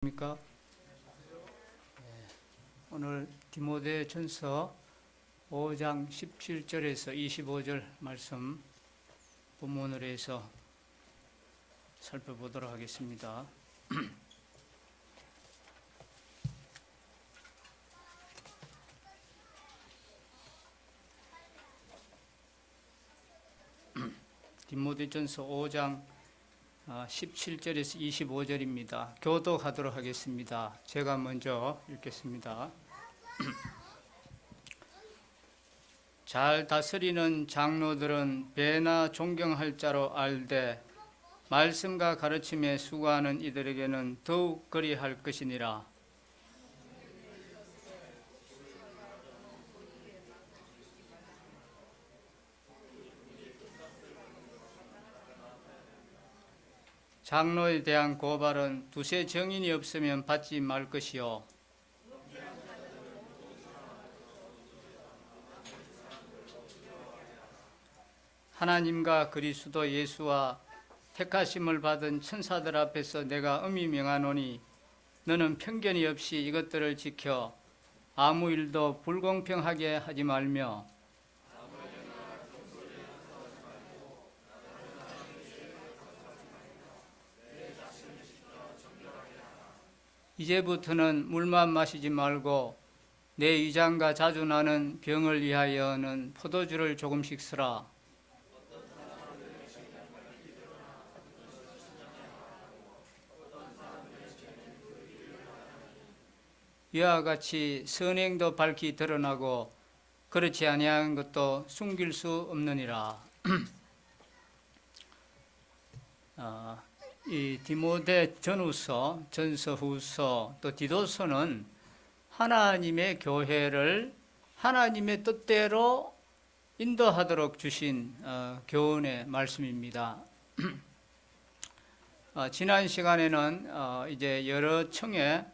입니까? 오늘 디모데전서 5장 17절에서 25절 말씀 본문으로 해서 살펴보도록 하겠습니다. 디모데전서 5장 17절에서 25절입니다. 교독하도록 하겠습니다. 제가 먼저 읽겠습니다. 잘 다스리는 장로들은 배나 존경할 자로 알되 말씀과 가르침에 수고하는 이들에게는 더욱 그리할 것이니라. 장로에 대한 고발은 두세 정인이 없으면 받지 말 것이요, 하나님과 그리스도 예수와 택하심을 받은 천사들 앞에서 내가 엄히 명하노니 너는 편견이 없이 이것들을 지켜 아무 일도 불공평하게 하지 말며 이제부터는 물만 마시지 말고 내 위장과 자주 나는 병을 위하여는 포도주를 조금씩 쓰라. 이와 같이 선행도 밝히 드러나고 그렇지 아니한 것도 숨길 수 없느니라. 이 디모데 전후서, 전서후서, 또 디도서는 하나님의 교회를 하나님의 뜻대로 인도하도록 주신 교훈의 말씀입니다. 지난 시간에는 이제 여러 층의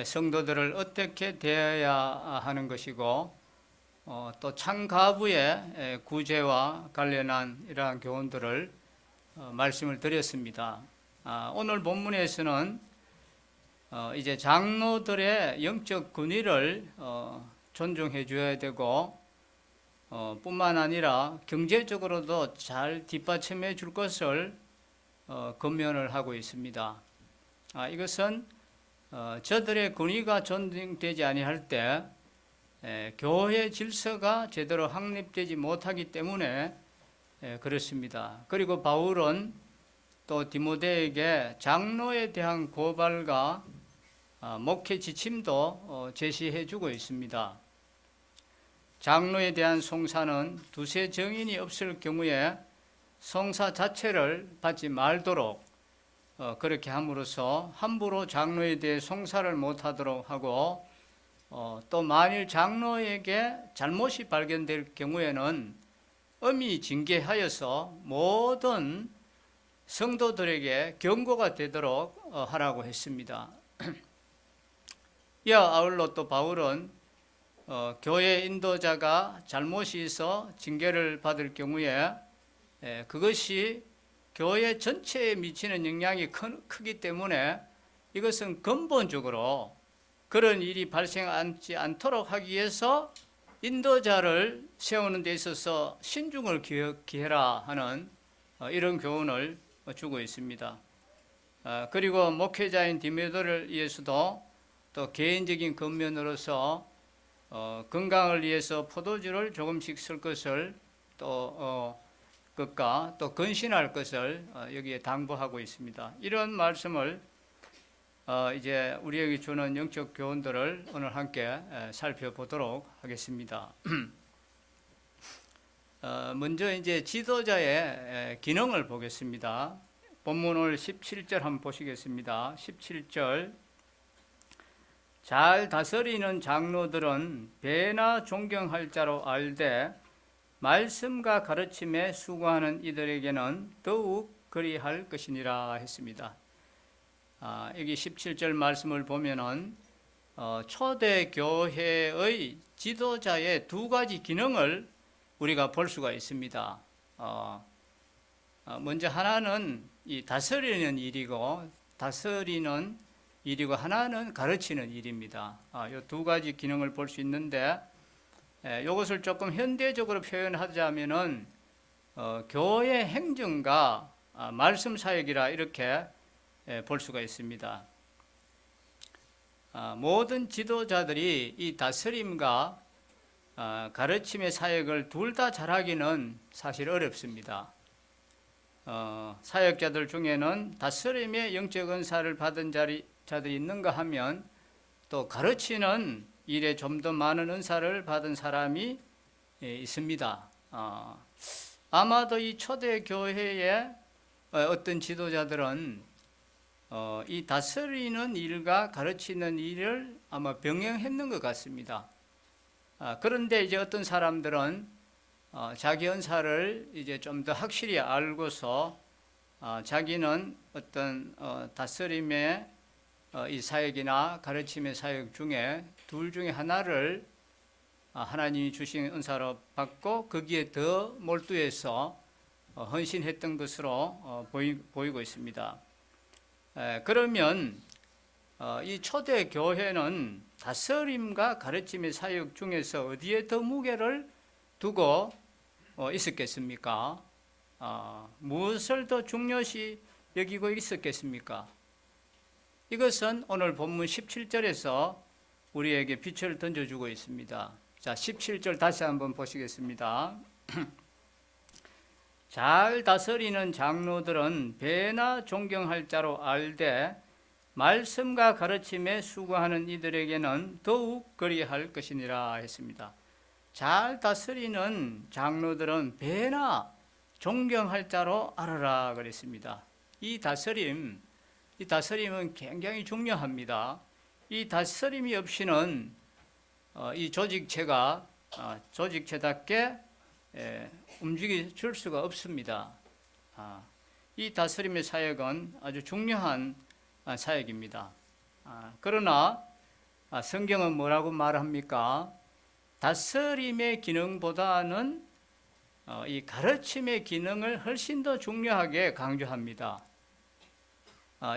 성도들을 어떻게 대해야 하는 것이고 또 창가부의 구제와 관련한 이러한 교훈들을 말씀을 드렸습니다. 오늘 본문에서는 이제 장로들의 영적 권위를 존중해 줘야 되고 뿐만 아니라 경제적으로도 잘 뒷받침해 줄 것을 권면을 하고 있습니다. 이것은 저들의 권위가 존중되지 아니할 때 교회 질서가 제대로 확립되지 못하기 때문에 그렇습니다. 그리고 바울은 또 디모데에게 장로에 대한 고발과 목회 지침도 제시해 주고 있습니다. 장로에 대한 송사는 두세 정인이 없을 경우에 송사 자체를 받지 말도록 그렇게 함으로써 함부로 장로에 대해 송사를 못하도록 하고 또 만일 장로에게 잘못이 발견될 경우에는 엄히 징계하여서 모든 성도들에게 경고가 되도록 하라고 했습니다. 이와 아울러 또 바울은 교회 인도자가 잘못이 있어 징계를 받을 경우에 그것이 교회 전체에 미치는 영향이 크기 때문에 이것은 근본적으로 그런 일이 발생하지 않도록 하기 위해서 인도자를 세우는 데 있어서 신중을 기해라 하는 이런 교훈을 주고 있습니다. 그리고 목회자인 디모데를 위해서도 또 개인적인 권면으로서 건강을 위해서 포도주를 조금씩 쓸 것을 또 것과 또 근신할 것을 여기에 당부하고 있습니다. 이런 말씀을 이제 우리에게 주는 영적 교훈들을 오늘 함께 살펴보도록 하겠습니다. 먼저 이제 지도자의 기능을 보겠습니다. 본문 오늘 17절 한번 보시겠습니다. 17절 잘 다스리는 장로들은 배나 존경할 자로 알되 말씀과 가르침에 수고하는 이들에게는 더욱 그리할 것이니라 했습니다. 여기 17절 말씀을 보면은 초대 교회의 지도자의 두 가지 기능을 우리가 볼 수가 있습니다. 먼저 하나는 이 다스리는 일이고, 다스리는 일이고 하나는 가르치는 일입니다. 이 두 가지 기능을 볼 수 있는데 이것을 조금 현대적으로 표현하자면은 교회 행정과 말씀 사역이라 이렇게 볼 수가 있습니다. 모든 지도자들이 이 다스림과 가르침의 사역을 둘 다 잘하기는 사실 어렵습니다. 사역자들 중에는 다스림의 영적 은사를 받은 자들이 있는가 하면 또 가르치는 일에 좀 더 많은 은사를 받은 사람이 있습니다. 아마도 이 초대 교회의 어떤 지도자들은 이 다스리는 일과 가르치는 일을 아마 병행했는 것 같습니다. 그런데 이제 어떤 사람들은 자기 은사를 이제 좀 더 확실히 알고서 자기는 어떤 다스림의 이 사역이나 가르침의 사역 중에 둘 중에 하나를 하나님이 주신 은사로 받고 거기에 더 몰두해서 헌신했던 것으로 보이고 있습니다. 그러면 이 초대 교회는 다스림과 가르침의 사역 중에서 어디에 더 무게를 두고 있었겠습니까? 무엇을 더 중요시 여기고 있었겠습니까? 이것은 오늘 본문 17절에서 우리에게 빛을 던져주고 있습니다. 자, 17절 다시 한번 보시겠습니다. 잘 다스리는 장로들은 배나 존경할 자로 알되 말씀과 가르침에 수고하는 이들에게는 더욱 그리할 것이니라 했습니다. 잘 다스리는 장로들은 배나 존경할 자로 알아라 그랬습니다. 이 다스림은 굉장히 중요합니다. 이 다스림이 없이는 이 조직체가 조직체답게 움직일 수가 없습니다. 이 다스림의 사역은 아주 중요한 사역입니다. 그러나 성경은 뭐라고 말합니까? 다스림의 기능보다는 이 가르침의 기능을 훨씬 더 중요하게 강조합니다.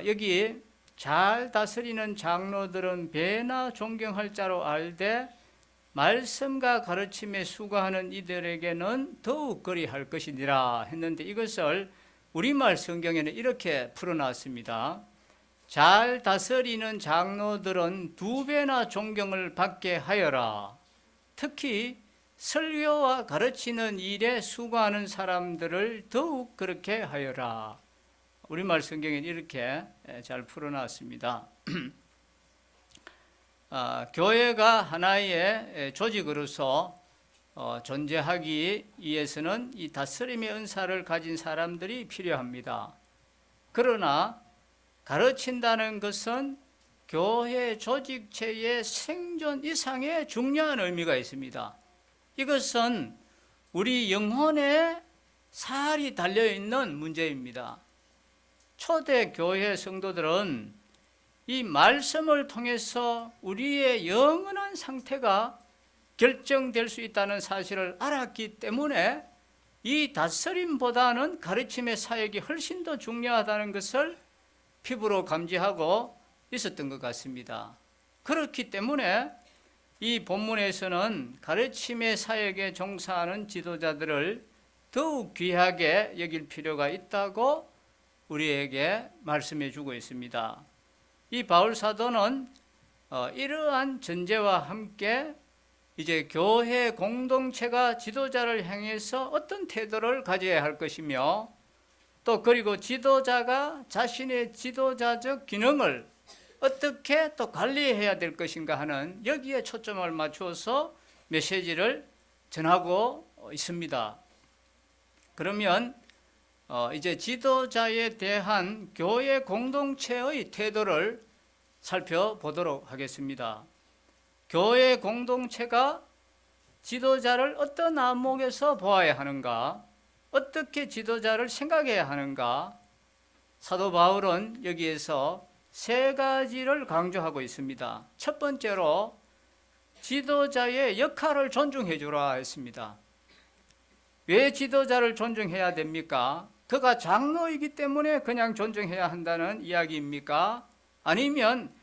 여기 잘 다스리는 장로들은 배나 존경할 자로 알되 말씀과 가르침에 수고하는 이들에게는 더욱 그리할 것이니라 했는데 이것을 우리말 성경에는 이렇게 풀어놨습니다. 잘 다스리는 장로들은 두 배나 존경을 받게 하여라. 특히 설교와 가르치는 일에 수고하는 사람들을 더욱 그렇게 하여라. 우리말 성경에는 이렇게 잘 풀어놨습니다. 교회가 하나의 조직으로서 존재하기 위해서는 이 다스림의 은사를 가진 사람들이 필요합니다. 그러나 가르친다는 것은 교회 조직체의 생존 이상의 중요한 의미가 있습니다. 이것은 우리 영혼에 살이 달려있는 문제입니다. 초대 교회 성도들은 이 말씀을 통해서 우리의 영원한 상태가 결정될 수 있다는 사실을 알았기 때문에 이 다스림보다는 가르침의 사역이 훨씬 더 중요하다는 것을 피부로 감지하고 있었던 것 같습니다. 그렇기 때문에 이 본문에서는 가르침의 사역에 종사하는 지도자들을 더욱 귀하게 여길 필요가 있다고 우리에게 말씀해 주고 있습니다. 이 바울 사도는 이러한 전제와 함께 이제 교회 공동체가 지도자를 향해서 어떤 태도를 가져야 할 것이며 또 그리고 지도자가 자신의 지도자적 기능을 어떻게 또 관리해야 될 것인가 하는 여기에 초점을 맞추어서 메시지를 전하고 있습니다. 그러면 이제 지도자에 대한 교회 공동체의 태도를 살펴보도록 하겠습니다. 교회 공동체가 지도자를 어떤 안목에서 보아야 하는가, 어떻게 지도자를 생각해야 하는가, 사도 바울은 여기에서 세 가지를 강조하고 있습니다. 첫 번째로 지도자의 역할을 존중해 주라 했습니다. 왜 지도자를 존중해야 됩니까? 그가 장로이기 때문에 그냥 존중해야 한다는 이야기입니까? 아니면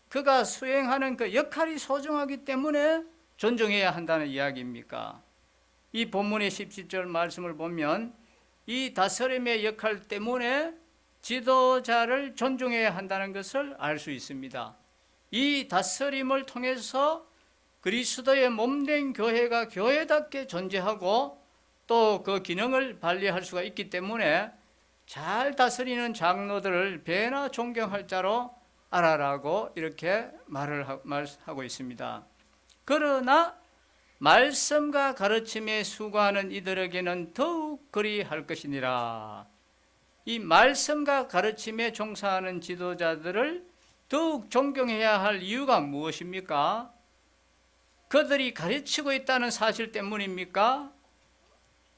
그가 수행하는 그 역할이 소중하기 때문에 존중해야 한다는 이야기입니까? 이 본문의 17절 말씀을 보면 이 다스림의 역할 때문에 지도자를 존중해야 한다는 것을 알 수 있습니다. 이 다스림을 통해서 그리스도의 몸된 교회가 교회답게 존재하고 또 그 기능을 발휘할 수가 있기 때문에 잘 다스리는 장로들을 배나 존경할 자로 알아라고 이렇게 말하고 있습니다. 그러나 말씀과 가르침에 수고하는 이들에게는 더욱 그리할 것이니라. 이 말씀과 가르침에 종사하는 지도자들을 더욱 존경해야 할 이유가 무엇입니까? 그들이 가르치고 있다는 사실 때문입니까?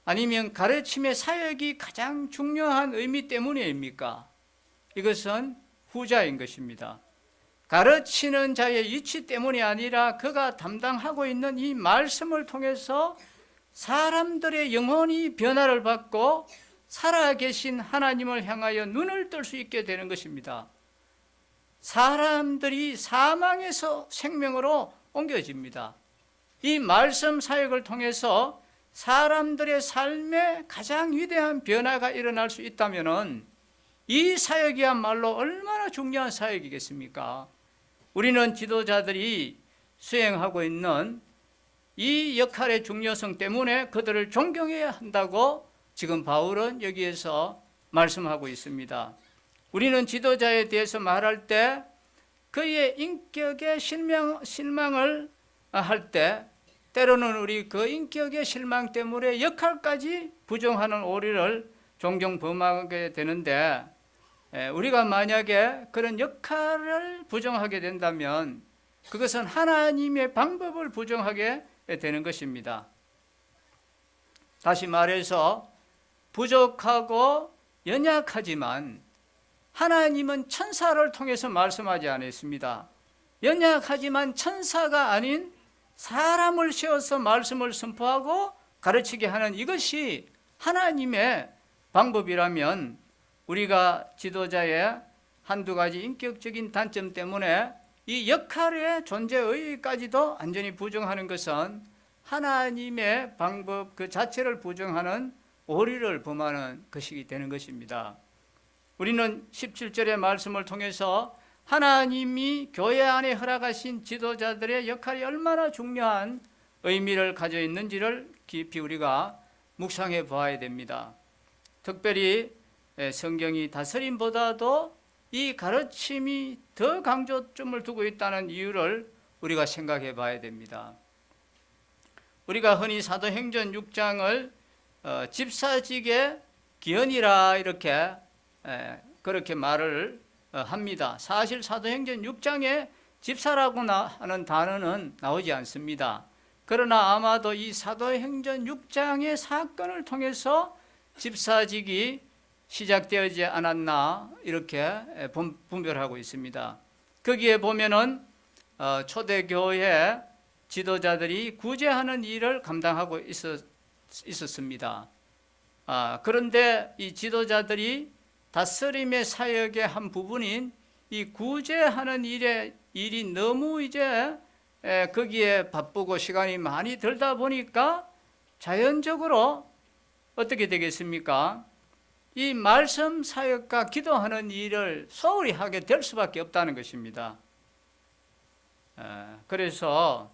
아니면 가르침의 사역이 가장 중요한 의미 때문입니까? 이것은 후자인 것입니다. 가르치는 자의 위치 때문이 아니라 그가 담당하고 있는 이 말씀을 통해서 사람들의 영혼이 변화를 받고 살아계신 하나님을 향하여 눈을 뜰 수 있게 되는 것입니다. 사람들이 사망에서 생명으로 옮겨집니다. 이 말씀 사역을 통해서 사람들의 삶에 가장 위대한 변화가 일어날 수 있다면 이 사역이야말로 얼마나 중요한 사역이겠습니까? 우리는 지도자들이 수행하고 있는 이 역할의 중요성 때문에 그들을 존경해야 한다고 지금 바울은 여기에서 말씀하고 있습니다. 우리는 지도자에 대해서 말할 때 그의 인격에 실망을 할 때 때로는 우리 그 인격의 실망 때문에 역할까지 부정하는 오리를 종종 범하게 되는데, 우리가 만약에 그런 역할을 부정하게 된다면 그것은 하나님의 방법을 부정하게 되는 것입니다. 다시 말해서 부족하고 연약하지만 하나님은 천사를 통해서 말씀하지 않았습니다. 연약하지만 천사가 아닌 사람을 세워서 말씀을 선포하고 가르치게 하는 이것이 하나님의 방법이라면 우리가 지도자의 한두 가지 인격적인 단점 때문에 이 역할의 존재 의의까지도 완전히 부정하는 것은 하나님의 방법 그 자체를 부정하는 오리를 범하는 것이 되는 것입니다. 우리는 17절의 말씀을 통해서 하나님이 교회 안에 허락하신 지도자들의 역할이 얼마나 중요한 의미를 가져 있는지를 깊이 우리가 묵상해 보아야 됩니다. 특별히 성경이 다스림보다도 이 가르침이 더 강조점을 두고 있다는 이유를 우리가 생각해 봐야 됩니다. 우리가 흔히 사도행전 6장을 집사직의 기원이라 이렇게 그렇게 말을 합니다. 사실 사도행전 6장에 집사라고 하는 단어는 나오지 않습니다. 그러나 아마도 이 사도행전 6장의 사건을 통해서 집사직이 시작되지 않았나 이렇게 분별하고 있습니다. 거기에 보면은 초대교회 지도자들이 구제하는 일을 감당하고 있었습니다. 그런데 이 지도자들이 다스림의 사역의 한 부분인 이 구제하는 일이 너무 이제 거기에 바쁘고 시간이 많이 들다 보니까 자연적으로 어떻게 되겠습니까? 이 말씀 사역과 기도하는 일을 소홀히 하게 될 수밖에 없다는 것입니다. 그래서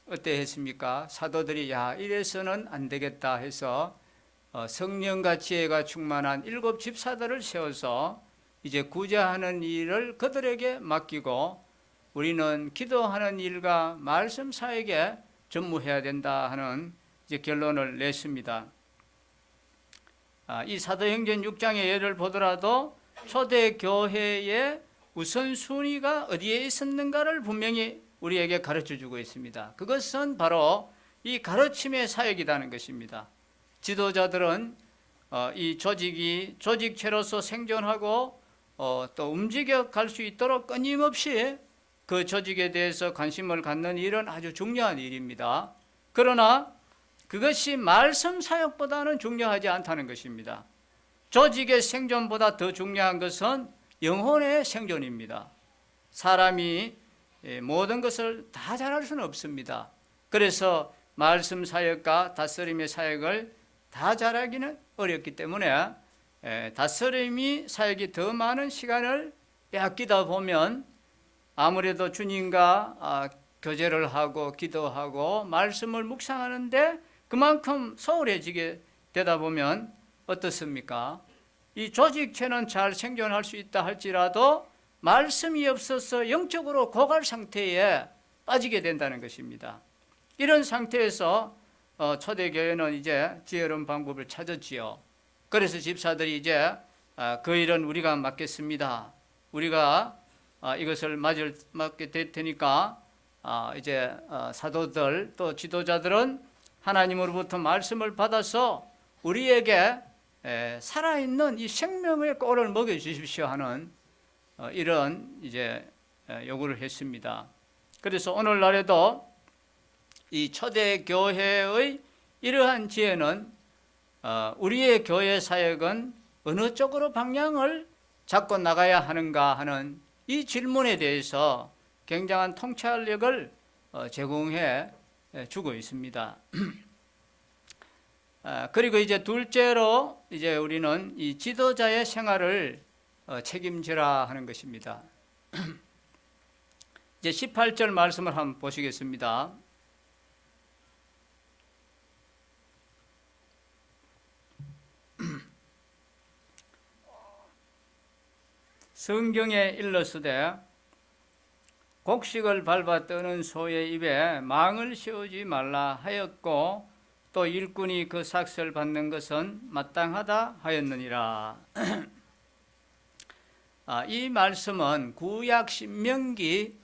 어때 했습니까? 사도들이 이래서는 안 되겠다 해서 성령과 지혜가 충만한 7 집사들을 세워서 이제 구제하는 일을 그들에게 맡기고 우리는 기도하는 일과 말씀 사역에 전무해야 된다 하는 이제 결론을 냈습니다. 이 사도행전 6장의 예를 보더라도 초대교회의 우선순위가 어디에 있었는가를 분명히 우리에게 가르쳐주고 있습니다. 그것은 바로 이 가르침의 사역이라는 것입니다. 지도자들은 이 조직이 조직체로서 생존하고 또 움직여 갈 수 있도록 끊임없이 그 조직에 대해서 관심을 갖는 일은 아주 중요한 일입니다. 그러나 그것이 말씀 사역보다는 중요하지 않다는 것입니다. 조직의 생존보다 더 중요한 것은 영혼의 생존입니다. 사람이 모든 것을 다 잘할 수는 없습니다. 그래서 말씀 사역과 다스림의 사역을 다 잘하기는 어렵기 때문에 다스림이 사역이 더 많은 시간을 빼앗기다 보면 아무래도 주님과 교제를 하고 기도하고 말씀을 묵상하는데 그만큼 소홀해지게 되다 보면 어떻습니까? 이 조직체는 잘 생존할 수 있다 할지라도 말씀이 없어서 영적으로 고갈 상태에 빠지게 된다는 것입니다. 이런 상태에서 초대교회는 이제 지혜로운 방법을 찾았지요. 그래서 집사들이 이제 그 일은 우리가 맡겠습니다. 우리가 이것을 맡게 될 테니까 이제 사도들 또 지도자들은 하나님으로부터 말씀을 받아서 우리에게 살아있는 이 생명의 꼴을 먹여주십시오 하는 이런 이제 요구를 했습니다. 그래서 오늘날에도 이 초대 교회의 이러한 지혜는 우리의 교회 사역은 어느 쪽으로 방향을 잡고 나가야 하는가 하는 이 질문에 대해서 굉장한 통찰력을 제공해 주고 있습니다. 그리고 이제 둘째로 이제 우리는 이 지도자의 생활을 책임지라 하는 것입니다. 이제 18절 말씀을 한번 보시겠습니다. 성경에 일렀으되 곡식을 밟아 떠는 소의 입에 망을 씌우지 말라 하였고 또 일꾼이 그 삭슬 받는 것은 마땅하다 하였느니라. 이 말씀은 구약 신명기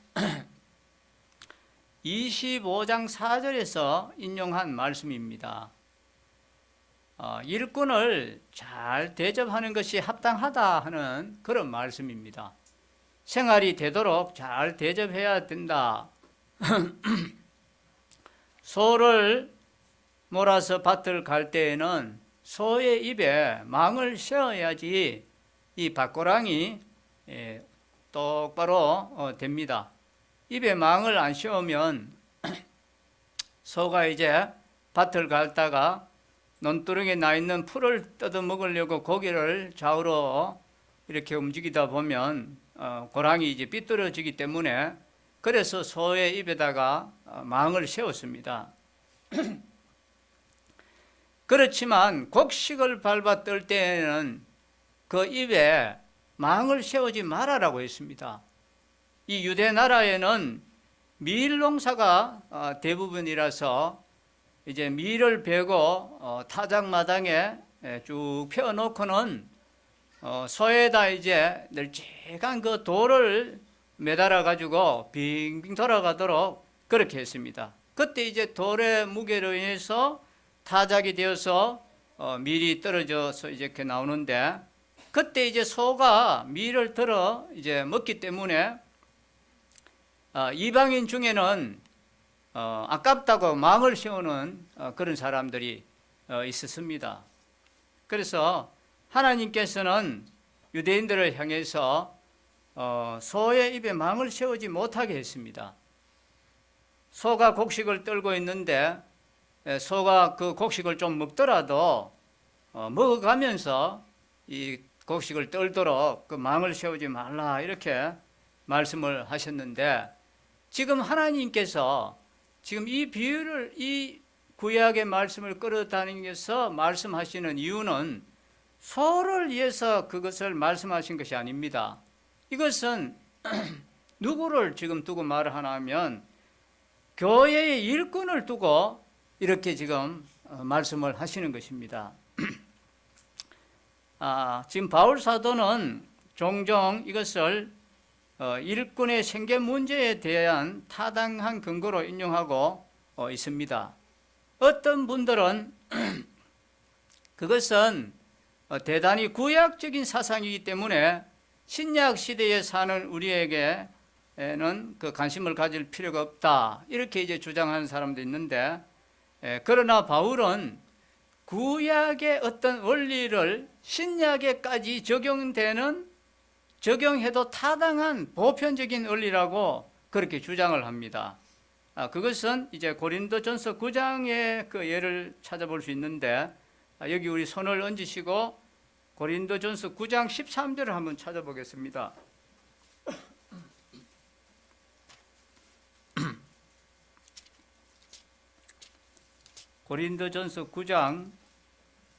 25장 4절에서 인용한 말씀입니다. 일꾼을 잘 대접하는 것이 합당하다 하는 그런 말씀입니다. 생활이 되도록 잘 대접해야 된다. 소를 몰아서 밭을 갈 때에는 소의 입에 망을 씌워야지 이 밭고랑이 똑바로 됩니다. 입에 망을 안 씌우면 소가 이제 밭을 갈다가 논두렁에 나 있는 풀을 뜯어 먹으려고 고개를 좌우로 이렇게 움직이다 보면 고랑이 이제 삐뚤어지기 때문에 그래서 소의 입에다가 망을 세웠습니다. 그렇지만 곡식을 밟아 뜰 때에는 그 입에 망을 세우지 말아라고 했습니다. 이 유대 나라에는 밀 농사가 대부분이라서 이제 밀을 베고 타작마당에 쭉 펴놓고는 소에다 이제 널찍한 그 돌을 매달아 가지고 빙빙 돌아가도록 그렇게 했습니다. 그때 이제 돌의 무게로 인해서 타작이 되어서 밀이 떨어져서 이렇게 나오는데 그때 이제 소가 밀을 들어 이제 먹기 때문에 이방인 중에는 아깝다고 망을 세우는 그런 사람들이 있었습니다. 그래서 하나님께서는 유대인들을 향해서 소의 입에 망을 세우지 못하게 했습니다. 소가 곡식을 떨고 있는데 소가 그 곡식을 좀 먹더라도 먹어가면서 이 곡식을 떨도록 그 망을 세우지 말라 이렇게 말씀을 하셨는데 지금 하나님께서 지금 이 비유를 이 구약의 말씀을 끌어다니면서 말씀하시는 이유는 소를 위해서 그것을 말씀하신 것이 아닙니다. 이것은 누구를 지금 두고 말을 하냐면 교회의 일꾼을 두고 이렇게 지금 말씀을 하시는 것입니다. 지금 바울 사도는 종종 이것을 일꾼의 생계 문제에 대한 타당한 근거로 인용하고 있습니다. 어떤 분들은 그것은 대단히 구약적인 사상이기 때문에 신약 시대에 사는 우리에게는 그 관심을 가질 필요가 없다 이렇게 이제 주장하는 사람도 있는데 그러나 바울은 구약의 어떤 원리를 신약에까지 적용되는 적용해도 타당한 보편적인 원리라고 그렇게 주장을 합니다. 그것은 이제 고린도전서 9장의 그 예를 찾아볼 수 있는데, 여기 우리 손을 얹으시고 고린도전서 9장 13절을 한번 찾아보겠습니다. 고린도전서 9장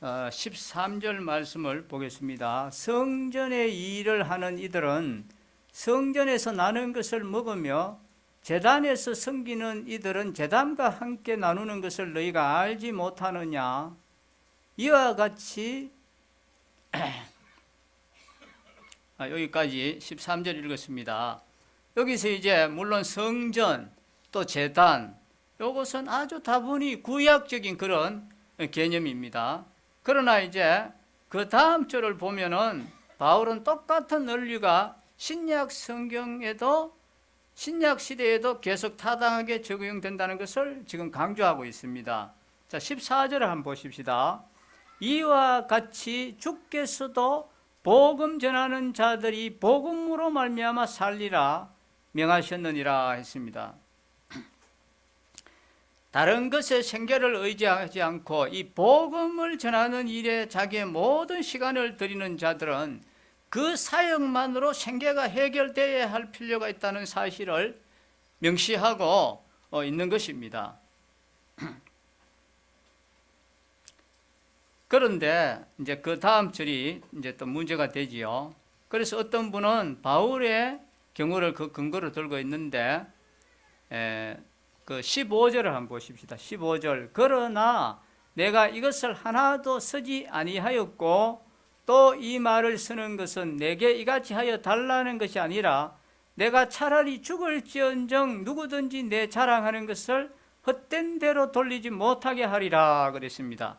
13절 말씀을 보겠습니다. 성전의 일을 하는 이들은 성전에서 나는 것을 먹으며 제단에서 섬기는 이들은 제단과 함께 나누는 것을 너희가 알지 못하느냐. 이와 같이 여기까지 13절 읽었습니다. 여기서 이제 물론 성전 또 제단, 이것은 아주 다분히 구약적인 그런 개념입니다. 그러나 이제 그 다음 절을 보면은 바울은 똑같은 원리가 신약 성경에도, 신약 시대에도 계속 타당하게 적용된다는 것을 지금 강조하고 있습니다. 자, 14절을 한번 보십시다. 이와 같이 주께서도 복음 전하는 자들이 복음으로 말미암아 살리라 명하셨느니라 했습니다. 다른 것에 생계를 의지하지 않고 이 복음을 전하는 일에 자기의 모든 시간을 들이는 자들은 그 사역만으로 생계가 해결되어야 할 필요가 있다는 사실을 명시하고 있는 것입니다. 그런데 이제 그 다음 절이 이제 또 문제가 되지요. 그래서 어떤 분은 바울의 경우를 그 근거로 들고 있는데, 그 15절을 한번 보십시다. 15절. 그러나 내가 이것을 하나도 쓰지 아니하였고 또 이 말을 쓰는 것은 내게 이같이 하여 달라는 것이 아니라 내가 차라리 죽을지언정 누구든지 내 자랑하는 것을 헛된 대로 돌리지 못하게 하리라 그랬습니다.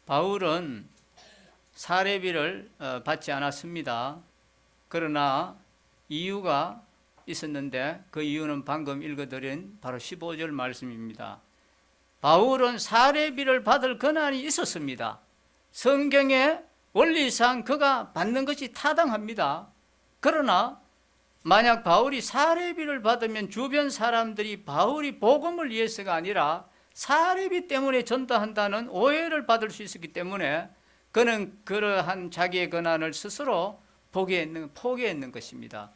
바울은 사례비를 받지 않았습니다. 그러나 이유가 있었는데 그 이유는 방금 읽어드린 바로 15절 말씀입니다. 바울은 사례비를 받을 권한이 있었습니다. 성경의 원리상 그가 받는 것이 타당합니다. 그러나 만약 바울이 사례비를 받으면 주변 사람들이 바울이 복음을 위해서가 아니라 사례비 때문에 전도한다는 오해를 받을 수 있었기 때문에 그는 그러한 자기의 권한을 스스로 포기했는 것입니다.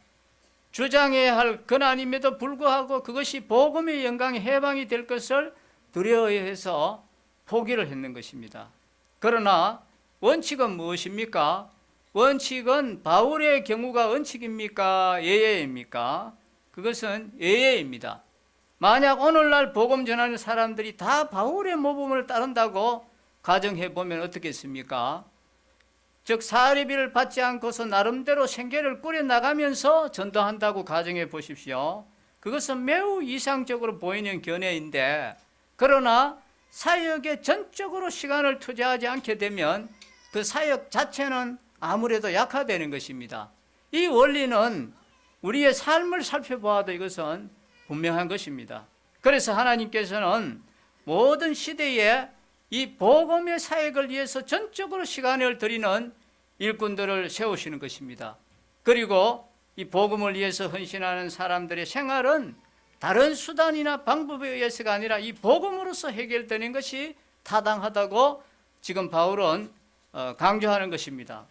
주장해야 할 권한임에도 불구하고 그것이 복음의 영광에 해방이 될 것을 두려워해서 포기를 했는 것입니다. 그러나 원칙은 무엇입니까? 원칙은 바울의 경우가 원칙입니까? 예외입니까? 그것은 예외입니다. 만약 오늘날 복음 전하는 사람들이 다 바울의 모범을 따른다고 가정해 보면 어떻겠습니까? 즉 사례비를 받지 않고서 나름대로 생계를 꾸려나가면서 전도한다고 가정해 보십시오. 그것은 매우 이상적으로 보이는 견해인데, 그러나 사역에 전적으로 시간을 투자하지 않게 되면 그 사역 자체는 아무래도 약화되는 것입니다. 이 원리는 우리의 삶을 살펴보아도 이것은 분명한 것입니다. 그래서 하나님께서는 모든 시대에 이 복음의 사역을 위해서 전적으로 시간을 들이는 일꾼들을 세우시는 것입니다. 그리고 이 복음을 위해서 헌신하는 사람들의 생활은 다른 수단이나 방법에 의해서가 아니라 이 복음으로서 해결되는 것이 타당하다고 지금 바울은 강조하는 것입니다.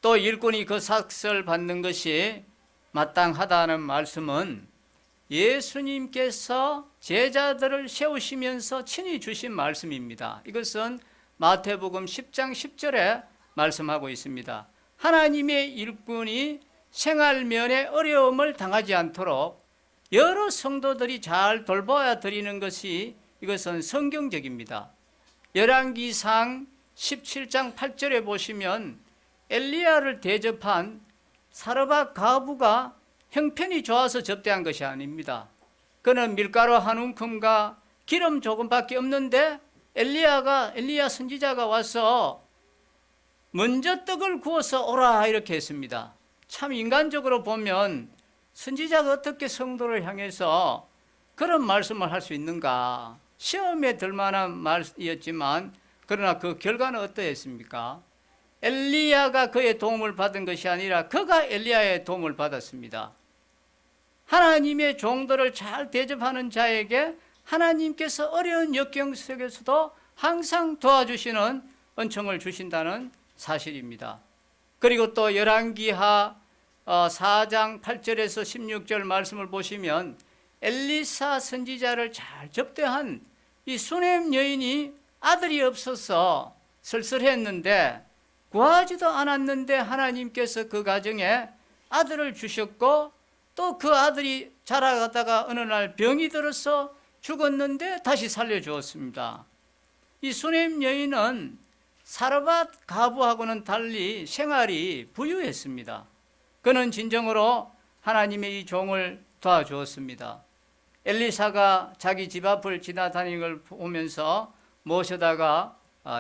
또 일꾼이 그 삭을 받는 것이 마땅하다는 말씀은 예수님께서 제자들을 세우시면서 친히 주신 말씀입니다. 이것은 마태복음 10장 10절에 말씀하고 있습니다. 하나님의 일꾼이 생활면에 어려움을 당하지 않도록 여러 성도들이 잘 돌봐야 드리는 것이 이것은 성경적입니다. 열왕기상 17장 8절에 보시면 엘리야를 대접한 사르밧 과부가 형편이 좋아서 접대한 것이 아닙니다. 그는 밀가루 한 움큼과 기름 조금밖에 없는데 엘리야 선지자가 와서 먼저 떡을 구워서 오라 이렇게 했습니다. 참 인간적으로 보면 선지자가 어떻게 성도를 향해서 그런 말씀을 할 수 있는가? 시험에 들 만한 말이었지만 그러나 그 결과는 어떠했습니까? 엘리야가 그의 도움을 받은 것이 아니라 그가 엘리야의 도움을 받았습니다. 하나님의 종들을 잘 대접하는 자에게 하나님께서 어려운 역경 속에서도 항상 도와주시는 은총을 주신다는 사실입니다. 그리고 또 열왕기하 4장 8절에서 16절 말씀을 보시면 엘리사 선지자를 잘 접대한 이 수넴 여인이 아들이 없어서 쓸쓸했는데 구하지도 않았는데 하나님께서 그 가정에 아들을 주셨고 또 그 아들이 자라가다가 어느 날 병이 들어서 죽었는데 다시 살려주었습니다. 이 수넴 여인은 사르밧 가부하고는 달리 생활이 부유했습니다. 그는 진정으로 하나님의 이 종을 도와주었습니다. 엘리사가 자기 집 앞을 지나다니는 걸 보면서 모셔다가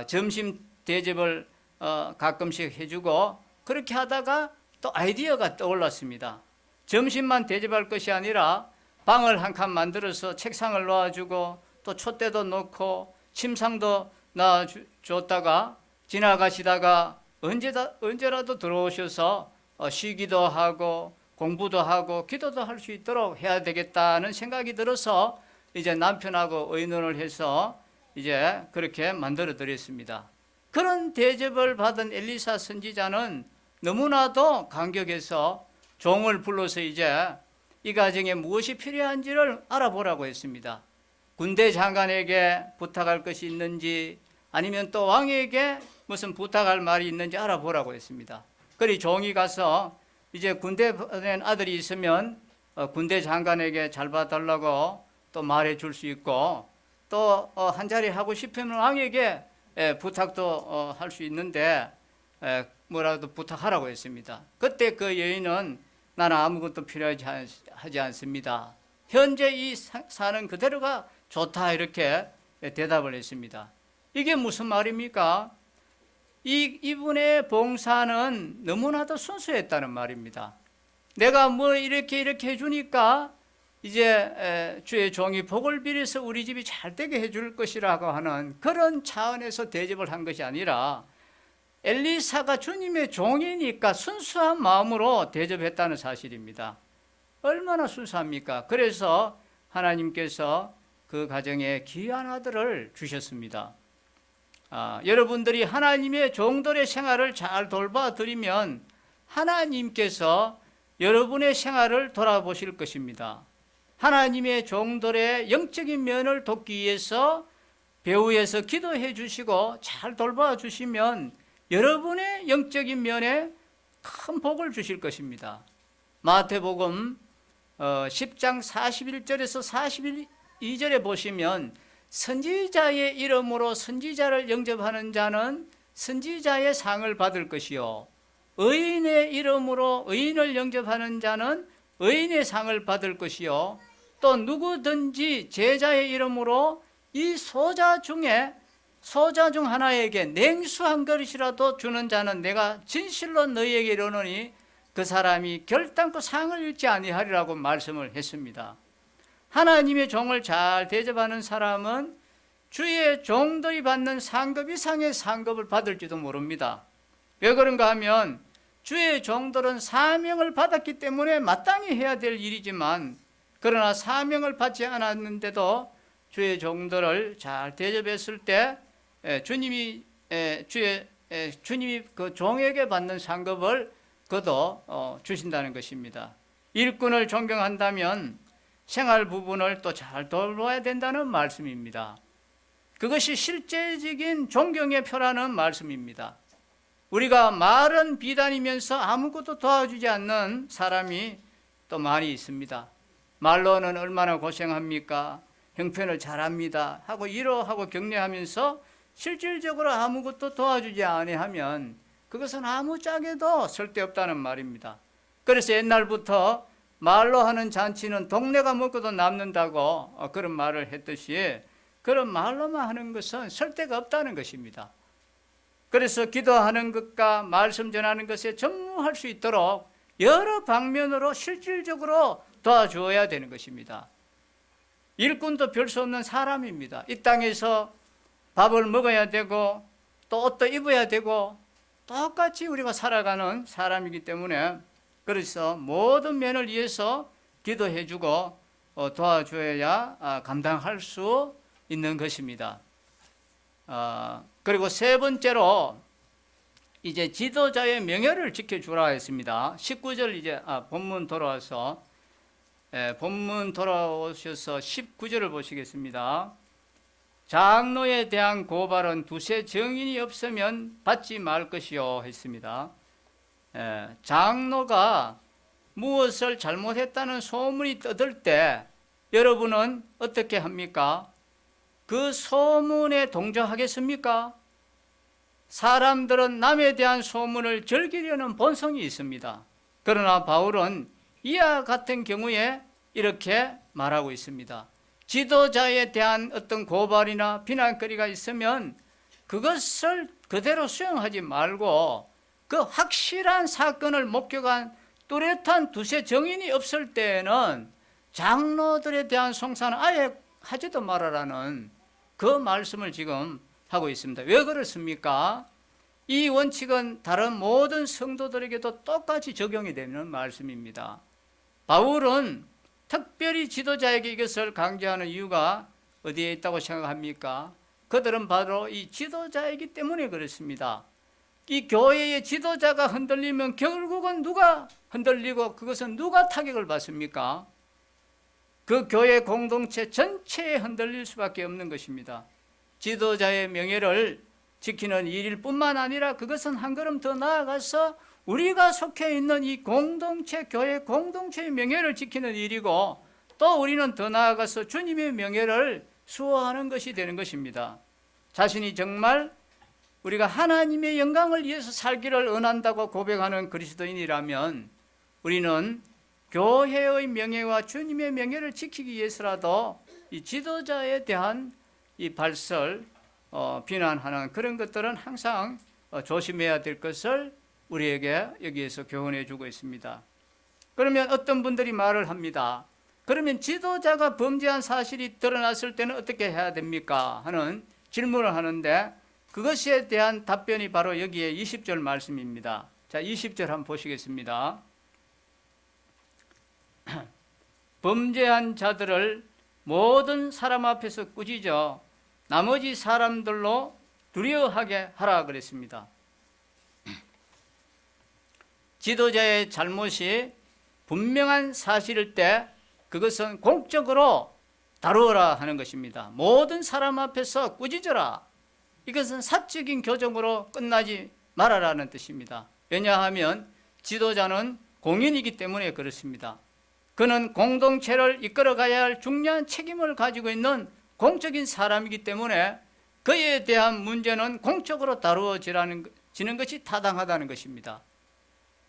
점심 대접을 가끔씩 해주고 그렇게 하다가 또 아이디어가 떠올랐습니다. 점심만 대접할 것이 아니라 방을 한 칸 만들어서 책상을 놓아주고 또 촛대도 놓고 침상도 놔줬다가 지나가시다가 언제라도 들어오셔서 쉬기도 하고 공부도 하고 기도도 할 수 있도록 해야 되겠다는 생각이 들어서 이제 남편하고 의논을 해서 이제 그렇게 만들어 드렸습니다. 그런 대접을 받은 엘리사 선지자는 너무나도 감격해서 종을 불러서 이제 이 가정에 무엇이 필요한지를 알아보라고 했습니다. 군대 장관에게 부탁할 것이 있는지 아니면 또 왕에게 무슨 부탁할 말이 있는지 알아보라고 했습니다. 그리 종이 가서 이제 군대 보낸 아들이 있으면 군대 장관에게 잘 봐달라고 또 말해 줄 수 있고 또 한 자리 하고 싶으면 왕에게 부탁도 할 수 있는데 뭐라도 부탁하라고 했습니다. 그때 그 여인은 나는 아무것도 필요하지 않습니다. 현재 이 사는 그대로가 좋다 이렇게 대답을 했습니다. 이게 무슨 말입니까? 이분의 봉사는 너무나도 순수했다는 말입니다. 내가 뭐 이렇게 해주니까 이제 주의 종이 복을 빌어서 우리 집이 잘 되게 해줄 것이라고 하는 그런 차원에서 대접을 한 것이 아니라 엘리사가 주님의 종이니까 순수한 마음으로 대접했다는 사실입니다. 얼마나 순수합니까? 그래서 하나님께서 그 가정에 귀한 아들을 주셨습니다. 여러분들이 하나님의 종들의 생활을 잘 돌봐드리면 하나님께서 여러분의 생활을 돌아보실 것입니다. 하나님의 종들의 영적인 면을 돕기 위해서 배후에서 기도해 주시고 잘 돌봐 주시면 여러분의 영적인 면에 큰 복을 주실 것입니다. 마태복음 10장 41절에서 42절에 보시면 선지자의 이름으로 선지자를 영접하는 자는 선지자의 상을 받을 것이요 의인의 이름으로 의인을 영접하는 자는 의인의 상을 받을 것이요 또 누구든지 제자의 이름으로 이 소자 중 하나에게 냉수 한 그릇이라도 주는 자는 내가 진실로 너희에게 이르노니 그 사람이 결단코 상을 잃지 아니하리라고 말씀을 했습니다. 하나님의 종을 잘 대접하는 사람은 주의 종들이 받는 상급 이상의 상급을 받을지도 모릅니다. 왜 그런가 하면 주의 종들은 사명을 받았기 때문에 마땅히 해야 될 일이지만 그러나 사명을 받지 않았는데도 주의 종들을 잘 대접했을 때 주님이 그 종에게 받는 상급을 그도 주신다는 것입니다. 일꾼을 존경한다면 생활 부분을 또 잘 돌봐야 된다는 말씀입니다. 그것이 실제적인 존경의 표라는 말씀입니다. 우리가 말은 비단이면서 아무것도 도와주지 않는 사람이 또 많이 있습니다. 말로는 얼마나 고생합니까? 형편을 잘합니다 하고 위로하고 격려하면서 실질적으로 아무것도 도와주지 아니하면 그것은 아무짝에도 쓸데없다는 말입니다. 그래서 옛날부터 말로 하는 잔치는 동네가 먹고도 남는다고 그런 말을 했듯이 그런 말로만 하는 것은 쓸데가 없다는 것입니다. 그래서 기도하는 것과 말씀 전하는 것에 전무할 수 있도록 여러 방면으로 실질적으로 도와주어야 되는 것입니다. 일꾼도 별 수 없는 사람입니다. 이 땅에서 밥을 먹어야 되고 또 옷도 입어야 되고 똑같이 우리가 살아가는 사람이기 때문에 그래서 모든 면을 위해서 기도해주고 도와줘야 감당할 수 있는 것입니다. 그리고 세 번째로 이제 지도자의 명예를 지켜주라 했습니다. 19절 이제 본문 돌아와서 본문 돌아오셔서 19절을 보시겠습니다. 장로에 대한 고발은 두세 증인이 없으면 받지 말 것이요 했습니다. 장로가 무엇을 잘못했다는 소문이 떠들 때 여러분은 어떻게 합니까? 그 소문에 동조하겠습니까? 사람들은 남에 대한 소문을 즐기려는 본성이 있습니다. 그러나 바울은 이와 같은 경우에 이렇게 말하고 있습니다. 지도자에 대한 어떤 고발이나 비난거리가 있으면 그것을 그대로 수용하지 말고 그 확실한 사건을 목격한 뚜렷한 두세 증인이 없을 때에는 장로들에 대한 송사는 아예 하지도 말아라는 그 말씀을 지금 하고 있습니다. 왜 그렇습니까? 이 원칙은 다른 모든 성도들에게도 똑같이 적용이 되는 말씀입니다. 바울은 특별히 지도자에게 이것을 강조하는 이유가 어디에 있다고 생각합니까? 그들은 바로 이 지도자이기 때문에 그렇습니다. 이 교회의 지도자가 흔들리면 결국은 누가 흔들리고 그것은 누가 타격을 받습니까? 그 교회 공동체 전체에 흔들릴 수밖에 없는 것입니다. 지도자의 명예를 지키는 일일 뿐만 아니라 그것은 한 걸음 더 나아가서 우리가 속해 있는 이 공동체, 교회 공동체의 명예를 지키는 일이고 또 우리는 더 나아가서 주님의 명예를 수호하는 것이 되는 것입니다. 자신이 정말 우리가 하나님의 영광을 위해서 살기를 원한다고 고백하는 그리스도인이라면 우리는 교회의 명예와 주님의 명예를 지키기 위해서라도 이 지도자에 대한 이 발설, 비난하는 그런 것들은 항상 조심해야 될 것을 우리에게 여기에서 교훈해 주고 있습니다. 그러면 어떤 분들이 말을 합니다. 그러면 지도자가 범죄한 사실이 드러났을 때는 어떻게 해야 됩니까? 하는 질문을 하는데 그것에 대한 답변이 바로 여기에 20절 말씀입니다. 자, 20절 한번 보시겠습니다. 범죄한 자들을 모든 사람 앞에서 꾸짖어 나머지 사람들로 두려워하게 하라 그랬습니다. 지도자의 잘못이 분명한 사실일 때 그것은 공적으로 다루어라 하는 것입니다. 모든 사람 앞에서 꾸짖어라. 이것은 사적인 교정으로 끝나지 말아라는 뜻입니다. 왜냐하면 지도자는 공인이기 때문에 그렇습니다. 그는 공동체를 이끌어가야 할 중요한 책임을 가지고 있는 공적인 사람이기 때문에 그에 대한 문제는 공적으로 다루어지는 것이 타당하다는 것입니다.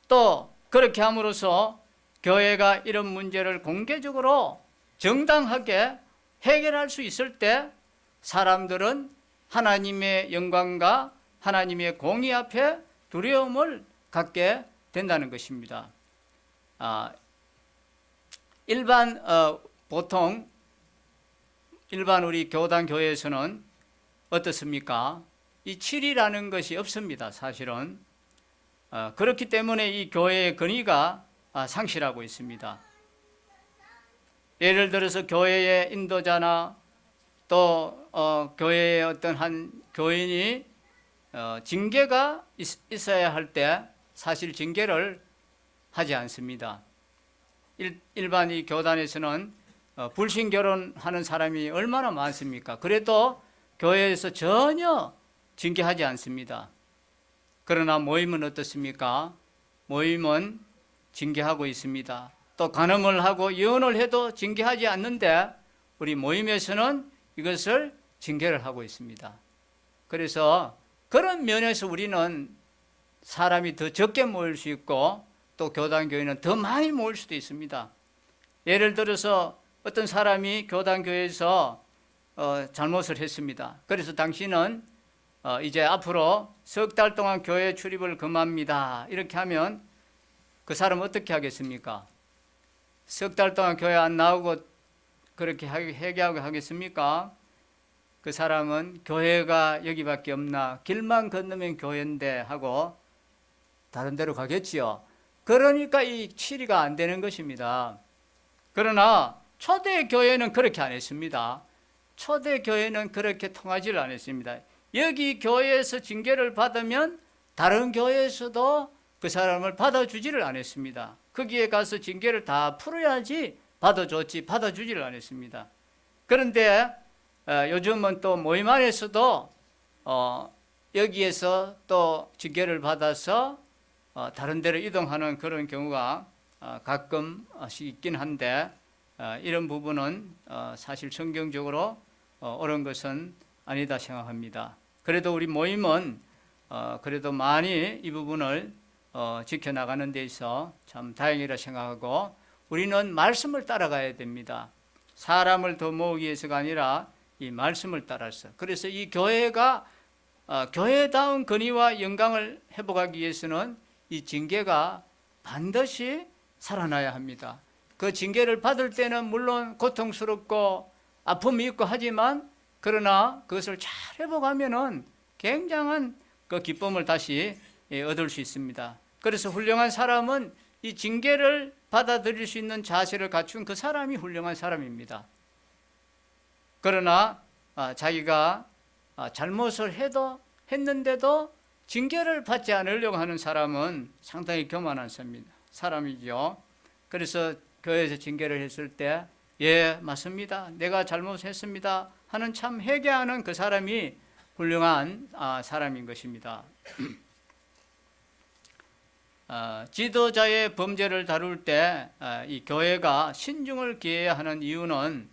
또 그렇게 함으로써 교회가 이런 문제를 공개적으로 정당하게 해결할 수 있을 때 사람들은 하나님의 영광과 하나님의 공의 앞에 두려움을 갖게 된다는 것입니다. 보통 일반 우리 교단 교회에서는 어떻습니까? 이 7이라는 것이 없습니다. 사실은 그렇기 때문에 이 교회의 권위가 상실하고 있습니다. 예를 들어서 교회의 인도자나 또 교회의 어떤 한 교인이 징계가 있어야 할 때 사실 징계를 하지 않습니다. 일반 이 교단에서는 불신 결혼하는 사람이 얼마나 많습니까? 그래도 교회에서 전혀 징계하지 않습니다. 그러나 모임은 어떻습니까? 모임은 징계하고 있습니다. 또 간음을 하고 이혼을 해도 징계하지 않는데 우리 모임에서는 이것을 징계를 하고 있습니다. 그래서 그런 면에서 우리는 사람이 더 적게 모일 수 있고 또 교단교회는 더 많이 모일 수도 있습니다. 예를 들어서 어떤 사람이 교단교회에서 잘못을 했습니다. 그래서 당신은 이제 앞으로 석 달 동안 교회 출입을 금합니다. 이렇게 하면 그 사람은 어떻게 하겠습니까? 석 달 동안 교회 안 나오고 그렇게 회개하고 하겠습니까? 그 사람은 교회가 여기밖에 없나, 길만 건너면 교회인데 하고 다른 데로 가겠지요. 그러니까 이 치리가 안 되는 것입니다. 그러나 초대교회는 그렇게 안 했습니다. 초대교회는 그렇게 통하지를 않았습니다. 여기 교회에서 징계를 받으면 다른 교회에서도 그 사람을 받아주지를 않았습니다. 거기에 가서 징계를 다 풀어야지 받아줬지 받아주지를 않았습니다. 그런데 요즘은 또 모임 안에서도 여기에서 또 징계를 받아서 다른 데로 이동하는 그런 경우가 가끔씩 있긴 한데 이런 부분은 사실 성경적으로 옳은 것은 아니다 생각합니다. 그래도 우리 모임은 그래도 많이 이 부분을 지켜나가는 데 있어 참 다행이라 생각하고 우리는 말씀을 따라가야 됩니다. 사람을 더 모으기 위해서가 아니라 이 말씀을 따라서. 그래서 이 교회가 교회다운 권위와 영광을 회복하기 위해서는 이 징계가 반드시 살아나야 합니다. 그 징계를 받을 때는 물론 고통스럽고 아픔이 있고 하지만 그러나 그것을 잘 회복하면은 굉장한 그 기쁨을 다시 얻을 수 있습니다. 그래서 훌륭한 사람은 이 징계를 받아들일 수 있는 자세를 갖춘 그 사람이 훌륭한 사람입니다. 그러나 자기가 잘못을 했는데도 징계를 받지 않으려고 하는 사람은 상당히 교만한 사람이죠. 그래서 교회에서 징계를 했을 때 예, 맞습니다. 내가 잘못했습니다 하는 참 회개하는 그 사람이 훌륭한 사람인 것입니다. 지도자의 범죄를 다룰 때 이 교회가 신중을 기해야 하는 이유는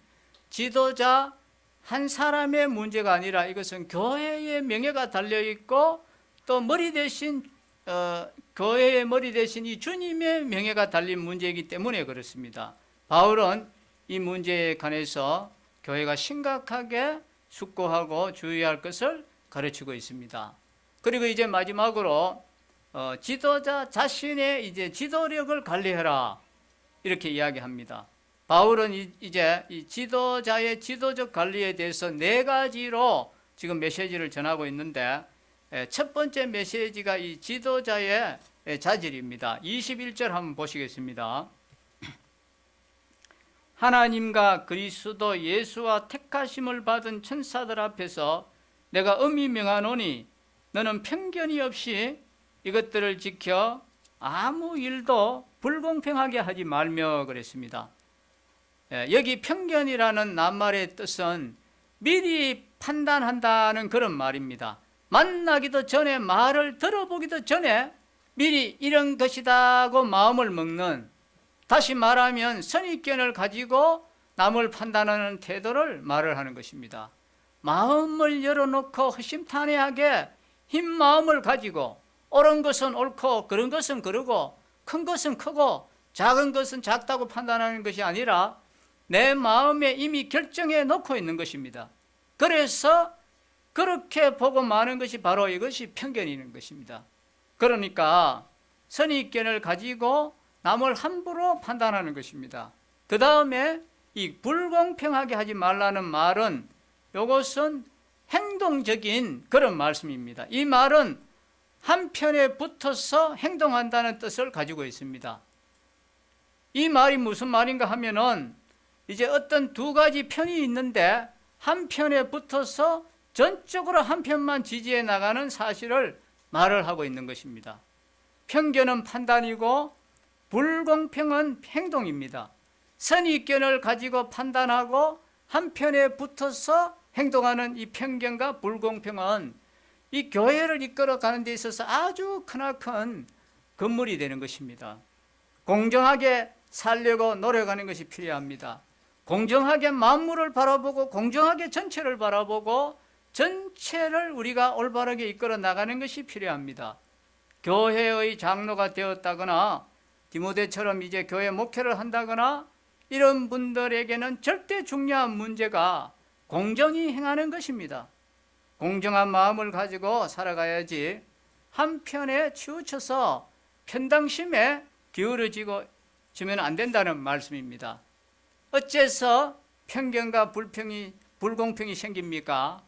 지도자 한 사람의 문제가 아니라 이것은 교회의 명예가 달려있고 또 머리 대신 교회의 머리 대신 이 주님의 명예가 달린 문제이기 때문에 그렇습니다. 바울은 이 문제에 관해서 교회가 심각하게 숙고하고 주의할 것을 가르치고 있습니다. 그리고 이제 마지막으로 지도자 자신의 이제 지도력을 관리해라 이렇게 이야기합니다. 바울은 이제 이 지도자의 지도적 관리에 대해서 4가지로 지금 메시지를 전하고 있는데 첫 번째 메시지가 이 지도자의 자질입니다. 21절 한번 보시겠습니다. 하나님과 그리스도 예수와 택하심을 받은 천사들 앞에서 내가 엄히 명하노니 너는 편견이 없이 이것들을 지켜 아무 일도 불공평하게 하지 말며 그랬습니다. 여기 편견이라는 낱말의 뜻은 미리 판단한다는 그런 말입니다. 만나기도 전에 말을 들어보기도 전에 미리 이런 것이다고 마음을 먹는, 다시 말하면 선입견을 가지고 남을 판단하는 태도를 말을 하는 것입니다. 마음을 열어놓고 허심탄회하게 흰 마음을 가지고 옳은 것은 옳고 그런 것은 그러고 큰 것은 크고 작은 것은 작다고 판단하는 것이 아니라 내 마음에 이미 결정해 놓고 있는 것입니다. 그래서 그렇게 보고 마는 것이 바로 이것이 편견인 것입니다. 그러니까 선입견을 가지고 남을 함부로 판단하는 것입니다. 그 다음에 이 불공평하게 하지 말라는 말은 이것은 행동적인 그런 말씀입니다. 이 말은 한편에 붙어서 행동한다는 뜻을 가지고 있습니다. 이 말이 무슨 말인가 하면은 이제 어떤 2가지 편이 있는데 한 편에 붙어서 전적으로 한 편만 지지해 나가는 사실을 말을 하고 있는 것입니다. 편견은 판단이고 불공평은 행동입니다. 선입견을 가지고 판단하고 한 편에 붙어서 행동하는 이 편견과 불공평은 이 교회를 이끌어가는 데 있어서 아주 크나큰 건물이 되는 것입니다. 공정하게 살려고 노력하는 것이 필요합니다. 공정하게 만물을 바라보고 공정하게 전체를 바라보고 전체를 우리가 올바르게 이끌어 나가는 것이 필요합니다. 교회의 장로가 되었다거나 디모데처럼 이제 교회 목회를 한다거나 이런 분들에게는 절대 중요한 문제가 공정히 행하는 것입니다. 공정한 마음을 가지고 살아가야지 한편에 치우쳐서 편당심에 기울어지고 지면 안 된다는 말씀입니다. 어째서 편견과 불공평이 생깁니까?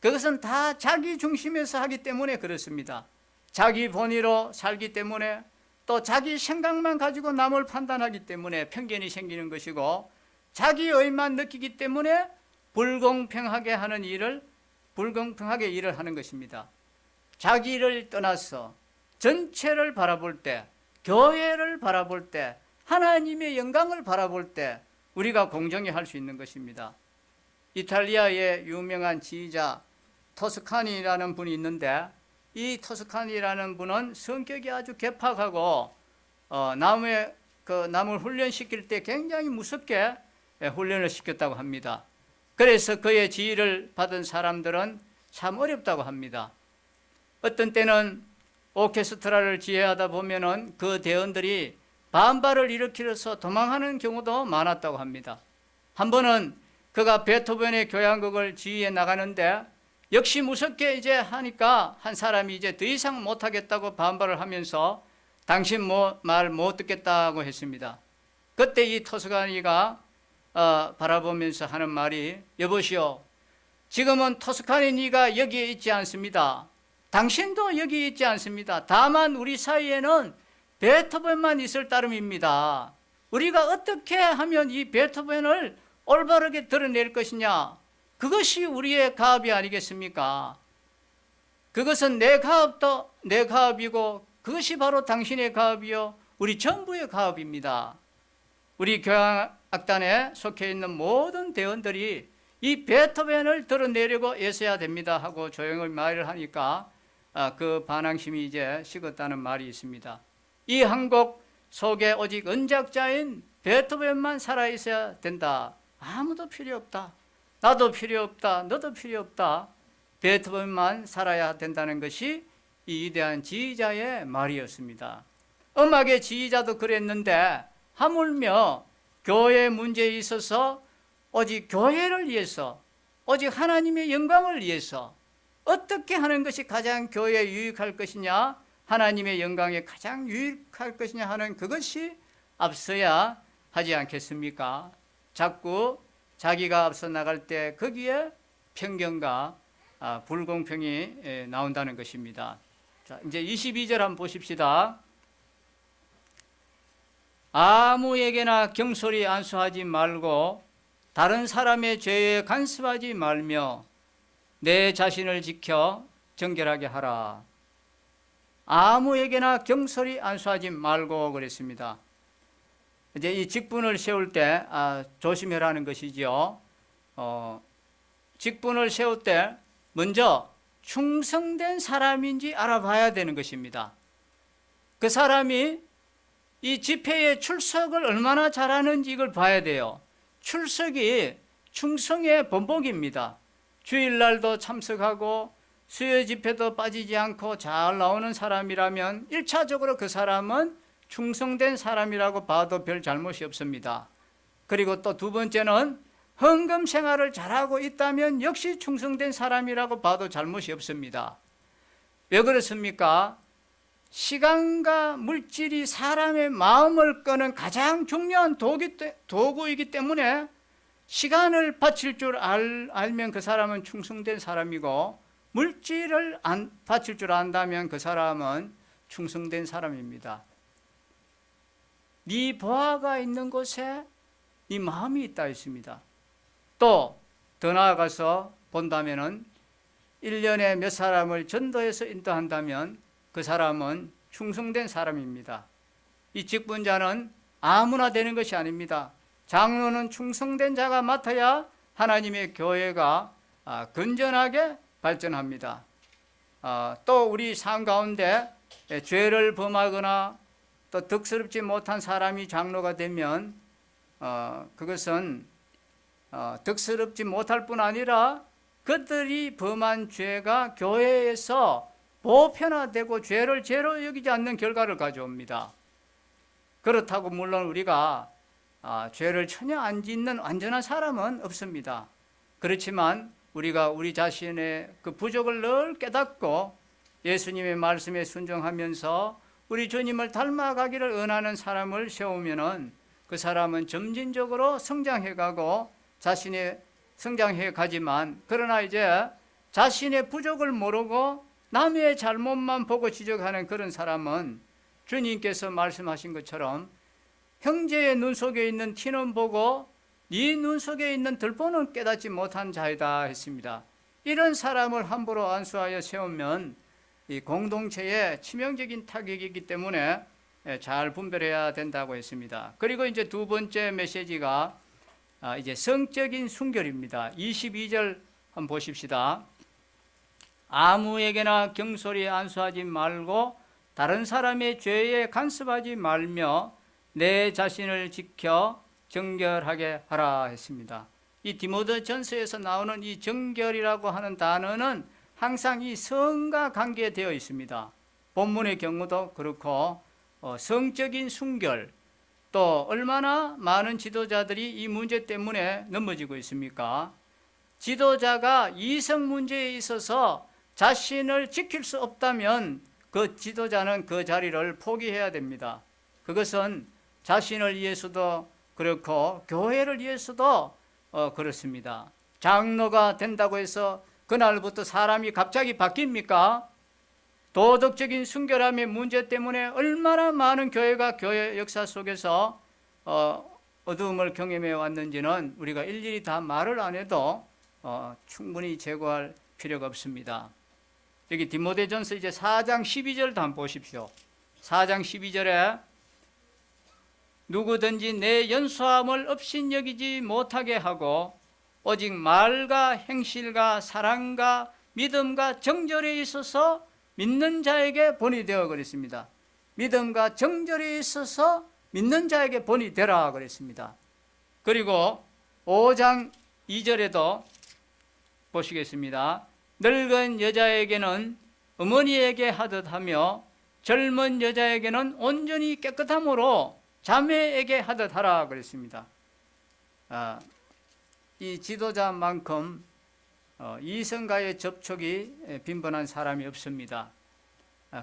그것은 다 자기 중심에서 하기 때문에 그렇습니다. 자기 본의로 살기 때문에, 또 자기 생각만 가지고 남을 판단하기 때문에 편견이 생기는 것이고, 자기 의만 느끼기 때문에 불공평하게 일을 하는 것입니다. 자기를 떠나서 전체를 바라볼 때, 교회를 바라볼 때, 하나님의 영광을 바라볼 때 우리가 공정히 할 수 있는 것입니다. 이탈리아의 유명한 지휘자 토스카니라는 분이 있는데, 이 토스카니라는 분은 성격이 아주 괴팍하고 남을 훈련시킬 때 굉장히 무섭게 훈련을 시켰다고 합니다. 그래서 그의 지휘를 받은 사람들은 참 어렵다고 합니다. 어떤 때는 오케스트라를 지휘하다 보면은 그 대원들이 반발을 일으키려서 도망하는 경우도 많았다고 합니다. 한 번은 그가 베토벤의 교향곡을 지휘해 나가는데 역시 무섭게 이제 하니까 한 사람이 이제 더 이상 못하겠다고 반발을 하면서 당신 말 못 듣겠다고 했습니다. 그때 이 토스카니가 바라보면서 하는 말이, 여보시오, 지금은 토스카니가 여기에 있지 않습니다. 당신도 여기 있지 않습니다. 다만 우리 사이에는 베토벤만 있을 따름입니다. 우리가 어떻게 하면 이 베토벤을 올바르게 드러낼 것이냐, 그것이 우리의 가업이 아니겠습니까? 그것은 내 가업도 내 가업이고 그것이 바로 당신의 가업이요 우리 전부의 가업입니다. 우리 교향악단에 속해 있는 모든 대원들이 이 베토벤을 드러내려고 애써야 됩니다 하고 조용히 말을 하니까 그 반항심이 이제 식었다는 말이 있습니다. 이 한 곡 속에 오직 언작자인 베토벤만 살아있어야 된다. 아무도 필요 없다. 나도 필요 없다. 너도 필요 없다. 베토벤만 살아야 된다는 것이 이 위대한 지휘자의 말이었습니다. 음악의 지휘자도 그랬는데 하물며 교회 문제에 있어서 오직 교회를 위해서, 오직 하나님의 영광을 위해서 어떻게 하는 것이 가장 교회에 유익할 것이냐, 하나님의 영광에 가장 유익할 것이냐 하는 그것이 앞서야 하지 않겠습니까? 자꾸 자기가 앞서 나갈 때 거기에 편견과 불공평이 나온다는 것입니다. 자, 이제 22절 한번 보십시다. 아무에게나 경솔히 안수하지 말고 다른 사람의 죄에 간섭하지 말며 내 자신을 지켜 정결하게 하라. 아무에게나 경솔히 안수하지 말고 그랬습니다. 이제 이 직분을 세울 때 조심해라는 것이죠. 직분을 세울 때 먼저 충성된 사람인지 알아봐야 되는 것입니다. 그 사람이 이 집회에 출석을 얼마나 잘하는지 이걸 봐야 돼요. 출석이 충성의 본보기입니다. 주일날도 참석하고 수요 집회도 빠지지 않고 잘 나오는 사람이라면 1차적으로 그 사람은 충성된 사람이라고 봐도 별 잘못이 없습니다. 그리고 또 두 번째는 헌금 생활을 잘하고 있다면 역시 충성된 사람이라고 봐도 잘못이 없습니다. 왜 그렇습니까? 시간과 물질이 사람의 마음을 끄는 가장 중요한 도구이기 때문에 시간을 바칠 줄 알면 그 사람은 충성된 사람이고, 물질을 바칠 줄 안다면 그 사람은 충성된 사람입니다. 네 보아가 있는 곳에 네 마음이 있다 했습니다. 또 더 나아가서 본다면은 1년에 몇 사람을 전도해서 인도한다면 그 사람은 충성된 사람입니다. 이 직분자는 아무나 되는 것이 아닙니다. 장로는 충성된 자가 맡아야 하나님의 교회가 건전하게 발전합니다. 또 우리 삶 가운데 죄를 범하거나 또 덕스럽지 못한 사람이 장로가 되면 그것은 덕스럽지 못할 뿐 아니라 그들이 범한 죄가 교회에서 보편화되고 죄를 죄로 여기지 않는 결과를 가져옵니다. 그렇다고 물론 우리가 죄를 전혀 안 짓는 완전한 사람은 없습니다. 그렇지만 우리가 우리 자신의 그 부족을 늘 깨닫고 예수님의 말씀에 순종하면서 우리 주님을 닮아가기를 원하는 사람을 세우면은 그 사람은 점진적으로 성장해가고 자신이 성장해 가지만, 그러나 이제 자신의 부족을 모르고 남의 잘못만 보고 지적하는 그런 사람은 주님께서 말씀하신 것처럼 형제의 눈 속에 있는 티는 보고 네 눈 속에 있는 들보는 깨닫지 못한 자이다 했습니다. 이런 사람을 함부로 안수하여 세우면 이 공동체에 치명적인 타격이기 때문에 잘 분별해야 된다고 했습니다. 그리고 이제 두 번째 메시지가 이제 성적인 순결입니다. 22절 한번 보십시다. 아무에게나 경솔히 안수하지 말고 다른 사람의 죄에 간섭하지 말며 내 자신을 지켜 정결하게 하라 했습니다. 이 디모데전서에서 나오는 이 정결이라고 하는 단어는 항상 이 성과 관계되어 있습니다. 본문의 경우도 그렇고 성적인 순결, 또 얼마나 많은 지도자들이 이 문제 때문에 넘어지고 있습니까? 지도자가 이성 문제에 있어서 자신을 지킬 수 없다면 그 지도자는 그 자리를 포기해야 됩니다. 그것은 자신을 위해서도 그렇고 교회를 위해서도 그렇습니다. 장로가 된다고 해서 그날부터 사람이 갑자기 바뀝니까? 도덕적인 순결함의 문제 때문에 얼마나 많은 교회가 교회 역사 속에서 어두움을 경험해 왔는지는 우리가 일일이 다 말을 안 해도 충분히 제거할 필요가 없습니다. 여기 디모데전서 이제 4장 12절도 한번 보십시오. 4장 12절에 누구든지 내 연소함을 업신여기지 못하게 하고 오직 말과 행실과 사랑과 믿음과 정절에 있어서 믿는 자에게 본이 되어 그랬습니다. 믿음과 정절에 있어서 믿는 자에게 본이 되라 그랬습니다. 그리고 5장 2절에도 보시겠습니다. 늙은 여자에게는 어머니에게 하듯 하며 젊은 여자에게는 온전히 깨끗함으로 자매에게 하듯 하라 그랬습니다. 이 지도자만큼 이성과의 접촉이 빈번한 사람이 없습니다.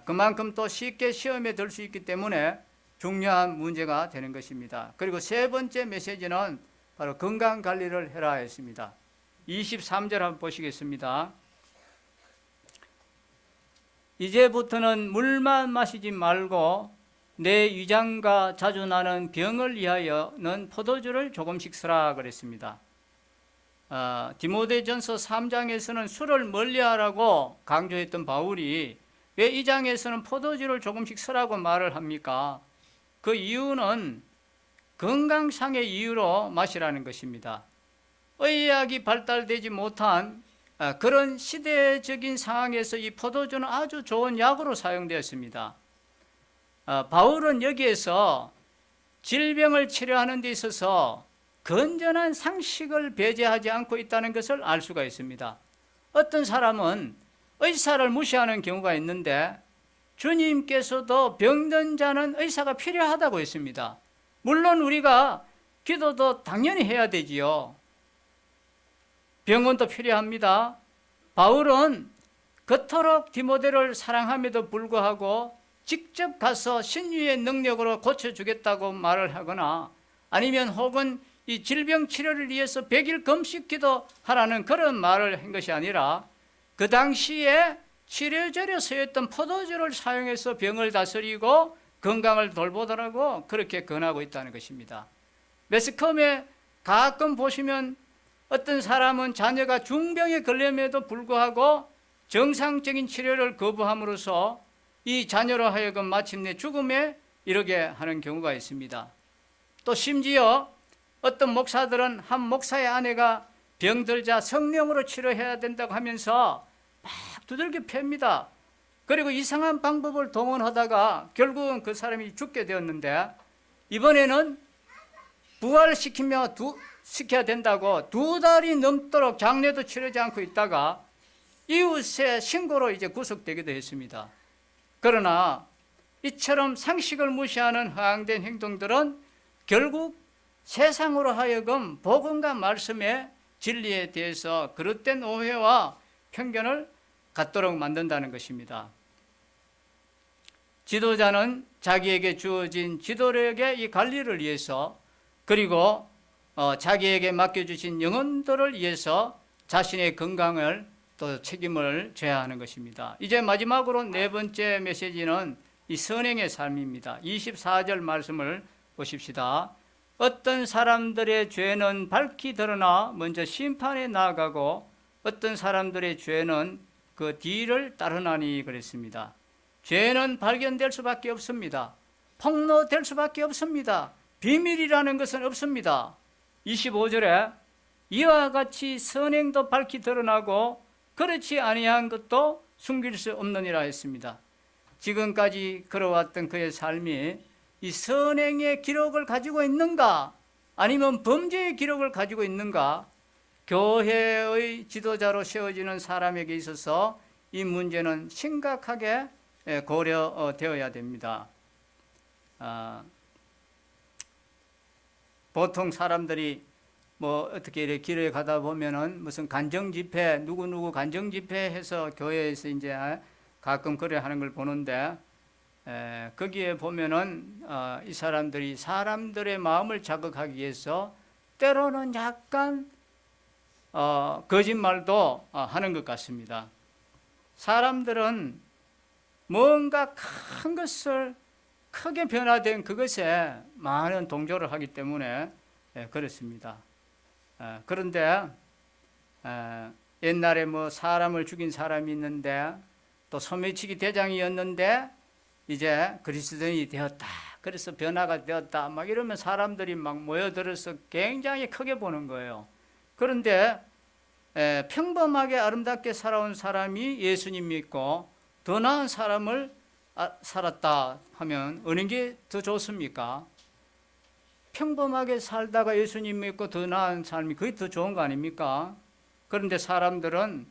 그만큼 또 쉽게 시험에 들 수 있기 때문에 중요한 문제가 되는 것입니다. 그리고 세 번째 메시지는 바로 건강관리를 해라 했습니다. 23절 한번 보시겠습니다. 이제부터는 물만 마시지 말고 내 위장과 자주 나는 병을 위하여는 포도주를 조금씩 쓰라 그랬습니다. 디모데전서 3장에서는 술을 멀리하라고 강조했던 바울이 왜 이 장에서는 포도주를 조금씩 쓰라고 말을 합니까? 그 이유는 건강상의 이유로 마시라는 것입니다. 의학이 발달되지 못한 그런 시대적인 상황에서 이 포도주는 아주 좋은 약으로 사용되었습니다. 바울은 여기에서 질병을 치료하는 데 있어서 건전한 상식을 배제하지 않고 있다는 것을 알 수가 있습니다. 어떤 사람은 의사를 무시하는 경우가 있는데 주님께서도 병든 자는 의사가 필요하다고 했습니다. 물론 우리가 기도도 당연히 해야 되지요. 병원도 필요합니다. 바울은 그토록 디모데를 사랑함에도 불구하고 직접 가서 신유의 능력으로 고쳐주겠다고 말을 하거나 아니면 혹은 이 질병 치료를 위해서 100일 금식 기도하라는 그런 말을 한 것이 아니라 그 당시에 치료제로 쓰였던 포도주를 사용해서 병을 다스리고 건강을 돌보더라고 그렇게 권하고 있다는 것입니다. 매스컴에 가끔 보시면 어떤 사람은 자녀가 중병에 걸림에도 불구하고 정상적인 치료를 거부함으로써 이 자녀로 하여금 마침내 죽음에 이르게 하는 경우가 있습니다. 또 심지어 어떤 목사들은 한 목사의 아내가 병들자 성령으로 치료해야 된다고 하면서 막 두들겨 팹니다. 그리고 이상한 방법을 동원하다가 결국은 그 사람이 죽게 되었는데 이번에는 부활시키며 시켜야 된다고 2달이 넘도록 장례도 치르지 않고 있다가 이웃의 신고로 이제 구속되기도 했습니다. 그러나 이처럼 상식을 무시하는 허황된 행동들은 결국 세상으로 하여금 복음과 말씀의 진리에 대해서 그릇된 오해와 편견을 갖도록 만든다는 것입니다. 지도자는 자기에게 주어진 지도력의 이 관리를 위해서 그리고 자기에게 맡겨주신 영혼들을 위해서 자신의 건강을 또 책임을 져야 하는 것입니다. 이제 마지막으로 네 번째 메시지는 이 선행의 삶입니다. 24절 말씀을 보십시다. 어떤 사람들의 죄는 밝히 드러나 먼저 심판에 나아가고 어떤 사람들의 죄는 그 뒤를 따르나니 그랬습니다. 죄는 발견될 수밖에 없습니다. 폭로될 수밖에 없습니다. 비밀이라는 것은 없습니다. 25절에 이와 같이 선행도 밝히 드러나고 그렇지 아니한 것도 숨길 수 없느니라 했습니다. 지금까지 걸어왔던 그의 삶이 이 선행의 기록을 가지고 있는가 아니면 범죄의 기록을 가지고 있는가, 교회의 지도자로 세워지는 사람에게 있어서 이 문제는 심각하게 고려되어야 됩니다. 보통 사람들이 뭐 어떻게 이렇게 길에 가다 보면은 무슨 간정 집회, 누구누구 간정 집회 해서 교회에서 이제 가끔 그래 하는 걸 보는데, 거기에 보면은 이 사람들이 사람들의 마음을 자극하기 위해서 때로는 약간 거짓말도 하는 것 같습니다. 사람들은 뭔가 큰 것을 크게 변화된 그것에 많은 동조를 하기 때문에 그렇습니다. 그런데 옛날에 뭐 사람을 죽인 사람이 있는데 또 소매치기 대장이었는데 이제 그리스도인이 되었다, 그래서 변화가 되었다 막 이러면 사람들이 막 모여들어서 굉장히 크게 보는 거예요. 그런데 평범하게 아름답게 살아온 사람이 예수님 믿고 더 나은 삶을 살았다 하면 어느 게 더 좋습니까? 평범하게 살다가 예수님 믿고 더 나은 삶이 그게 더 좋은 거 아닙니까? 그런데 사람들은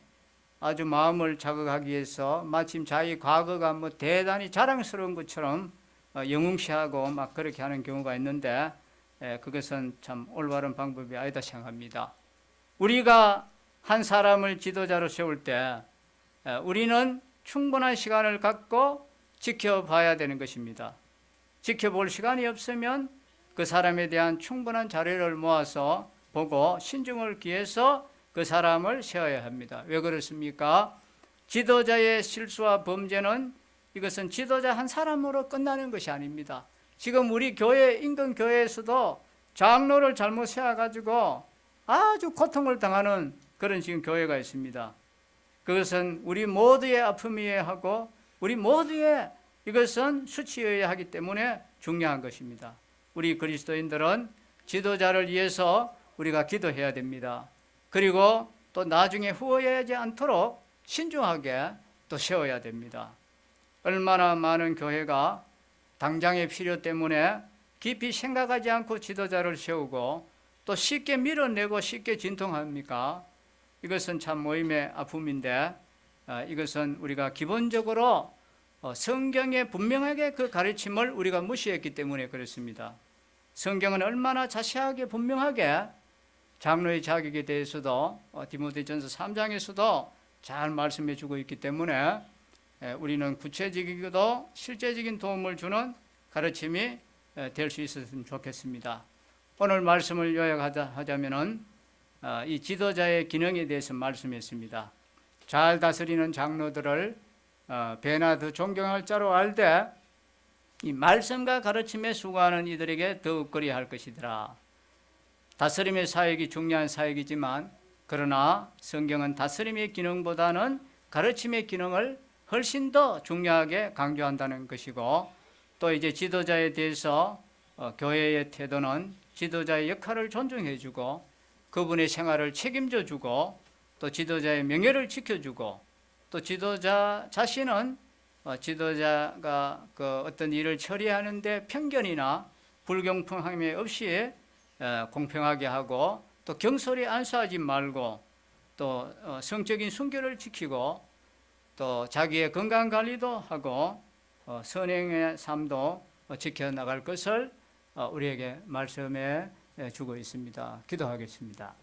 아주 마음을 자극하기 위해서 마침 자기 과거가 뭐 대단히 자랑스러운 것처럼 영웅시하고 막 그렇게 하는 경우가 있는데, 그것은 참 올바른 방법이 아니다 생각합니다. 우리가 한 사람을 지도자로 세울 때 우리는 충분한 시간을 갖고 지켜봐야 되는 것입니다. 지켜볼 시간이 없으면 그 사람에 대한 충분한 자료를 모아서 보고 신중을 기해서 그 사람을 세워야 합니다. 왜 그렇습니까? 지도자의 실수와 범죄는 이것은 지도자 한 사람으로 끝나는 것이 아닙니다. 지금 우리 교회, 인근 교회에서도 장로를 잘못 세워가지고 아주 고통을 당하는 그런 지금 교회가 있습니다. 그것은 우리 모두의 아픔이어야 하고 우리 모두의 이것은 수치여야 하기 때문에 중요한 것입니다. 우리 그리스도인들은 지도자를 위해서 우리가 기도해야 됩니다. 그리고 또 나중에 후회하지 않도록 신중하게 또 세워야 됩니다. 얼마나 많은 교회가 당장의 필요 때문에 깊이 생각하지 않고 지도자를 세우고 또 쉽게 밀어내고 쉽게 진통합니까? 이것은 참 모임의 아픔인데, 이것은 우리가 기본적으로 성경에 분명하게 그 가르침을 우리가 무시했기 때문에 그렇습니다. 성경은 얼마나 자세하게 분명하게 장로의 자격에 대해서도 디모데전서 3장에서도 잘 말씀해 주고 있기 때문에 우리는 구체적이고도 실제적인 도움을 주는 가르침이 될 수 있었으면 좋겠습니다. 오늘 말씀을 요약하자면은 이 지도자의 기능에 대해서 말씀했습니다. 잘 다스리는 장로들을 배나 더 존경할 자로 알되 이 말씀과 가르침에 수고하는 이들에게 더욱 그리할 것이더라. 다스림의 사역이 중요한 사역이지만 그러나 성경은 다스림의 기능보다는 가르침의 기능을 훨씬 더 중요하게 강조한다는 것이고, 또 이제 지도자에 대해서 교회의 태도는 지도자의 역할을 존중해주고 그분의 생활을 책임져주고 또 지도자의 명예를 지켜주고 또 지도자 자신은 지도자가 그 어떤 일을 처리하는데 편견이나 불공평함이 없이 공평하게 하고 또 경솔히 안수하지 말고 또 성적인 순결을 지키고 또 자기의 건강관리도 하고 선행의 삶도 지켜나갈 것을 우리에게 말씀해 주고 있습니다. 기도하겠습니다.